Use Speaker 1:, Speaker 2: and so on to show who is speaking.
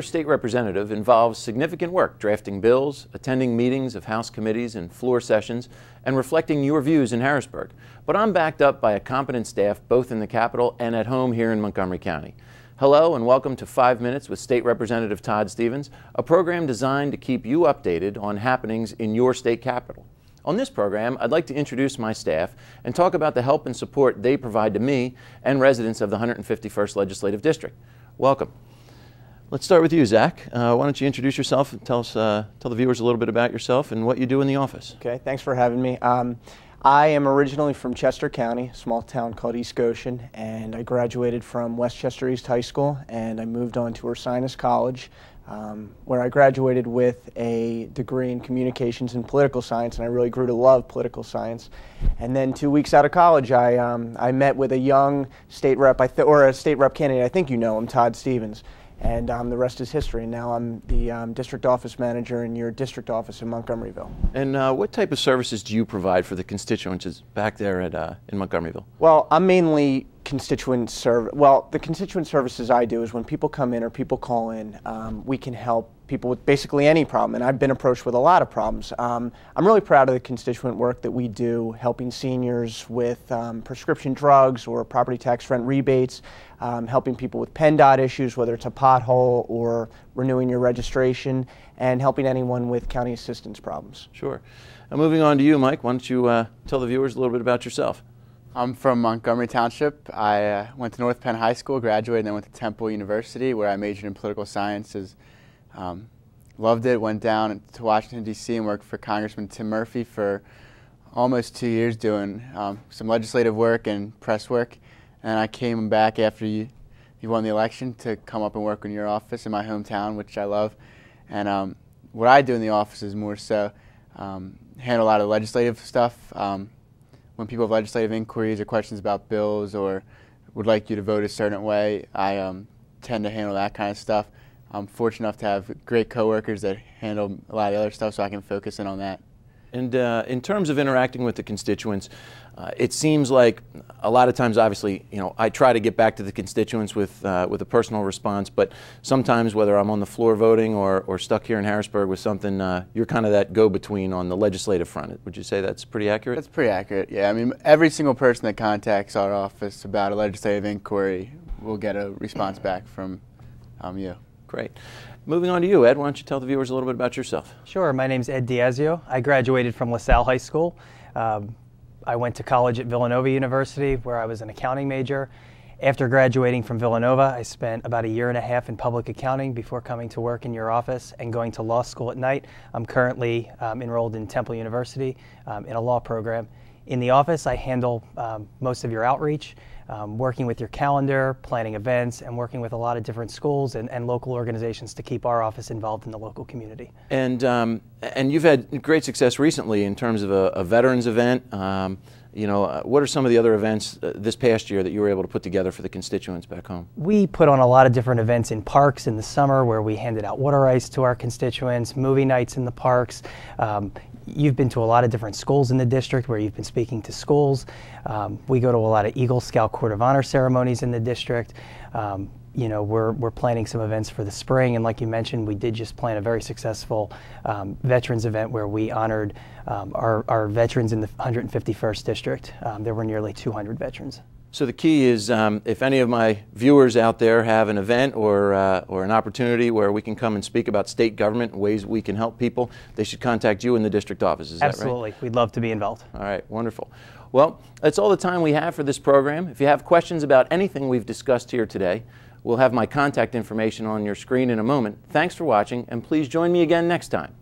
Speaker 1: your state representative involves significant work drafting bills, attending meetings of House committees and floor sessions, and reflecting your views in Harrisburg. But I'm backed up by a competent staff both in the Capitol and at home here in Montgomery County. Hello and welcome to 5 Minutes with State Representative Todd Stephens, a program designed to keep you updated on happenings in your state capitol. On this program, I'd like to introduce my staff and talk about the help and support they provide to me and residents of the 151st Legislative District. Welcome. Let's start with you, Zach. Why don't you introduce yourself and tell the viewers a little bit about yourself and what you do in the office.
Speaker 2: Okay, thanks for having me. I am originally from Chester County, a small town called East Goshen, and I graduated from Westchester East High School, and I moved on to Ursinus College, where I graduated with a degree in communications and political science, and I really grew to love political science. And then 2 weeks out of college, I met with a young state rep, or a state rep candidate. I think you know him, Todd Stephens. And the rest is history. Now I'm the district office manager in your district office in Montgomeryville. And
Speaker 1: what type of services do you provide for the constituents back there in Montgomeryville?
Speaker 2: Well, I'm mainly constituent service. Well, the constituent services I do is when people come in or people call in, we can help people with basically any problem, and I've been approached with a lot of problems. I'm really proud of the constituent work that we do, helping seniors with prescription drugs or property tax rent rebates, helping people with PennDOT issues, whether it's a pothole or renewing your registration, and helping anyone with county assistance problems.
Speaker 1: Sure. Now moving on to you, Mike, why don't you tell the viewers a little bit about yourself?
Speaker 3: I'm from Montgomery Township. I went to North Penn High School, graduated, and then went to Temple University, where I majored in political sciences. Loved it, went down to Washington, D.C. and worked for Congressman Tim Murphy for almost 2 years doing some legislative work and press work. And I came back after you won the election to come up and work in your office in my hometown, which I love. And what I do in the office is more so handle a lot of legislative stuff. When people have legislative inquiries or questions about bills or would like you to vote a certain way, I tend to handle that kind of stuff. I'm fortunate enough to have great coworkers that handle a lot of the other stuff, so I can focus in on that.
Speaker 1: And in terms of interacting with the constituents, it seems like a lot of times, obviously, I try to get back to the constituents with a personal response, but sometimes, whether I'm on the floor voting or stuck here in Harrisburg with something, you're kind of that go-between on the legislative front. Would you say that's pretty accurate?
Speaker 3: That's pretty accurate, yeah. I mean, every single person that contacts our office about a legislative inquiry will get a response back from you.
Speaker 1: Great. Moving on to you, Ed, why don't you tell the viewers a little bit about yourself?
Speaker 4: Sure. My name's Ed Diazio. I graduated from LaSalle High School. I went to college at Villanova University, where I was an accounting major. After graduating from Villanova, I spent about 1.5 years in public accounting before coming to work in your office and going to law school at night. I'm currently enrolled in Temple University in a law program. In the office, I handle most of your outreach, working with your calendar, planning events, and working with a lot of different schools and local organizations to keep our office involved in the local community.
Speaker 1: And you've had great success recently in terms of a veterans event. What are some of the other events this past year that you were able to put together for the constituents back home?
Speaker 4: We put on a lot of different events in parks in the summer where we handed out water ice to our constituents, movie nights in the parks. You've been to a lot of different schools in the district where you've been speaking to schools. We go to a lot of Eagle Scout Court of Honor ceremonies in the district. We're planning some events for the spring, and like you mentioned, we did just plan a very successful veterans event where we honored our veterans in the 151st district. There were nearly 200 veterans.
Speaker 1: So the key is, if any of my viewers out there have an event or an opportunity where we can come and speak about state government and ways we can help people, they should contact you in the district office. Is that right?
Speaker 4: Absolutely. We'd love to be involved.
Speaker 1: All right. Wonderful. Well, that's all the time we have for this program. If you have questions about anything we've discussed here today, we'll have my contact information on your screen in a moment. Thanks for watching, and please join me again next time.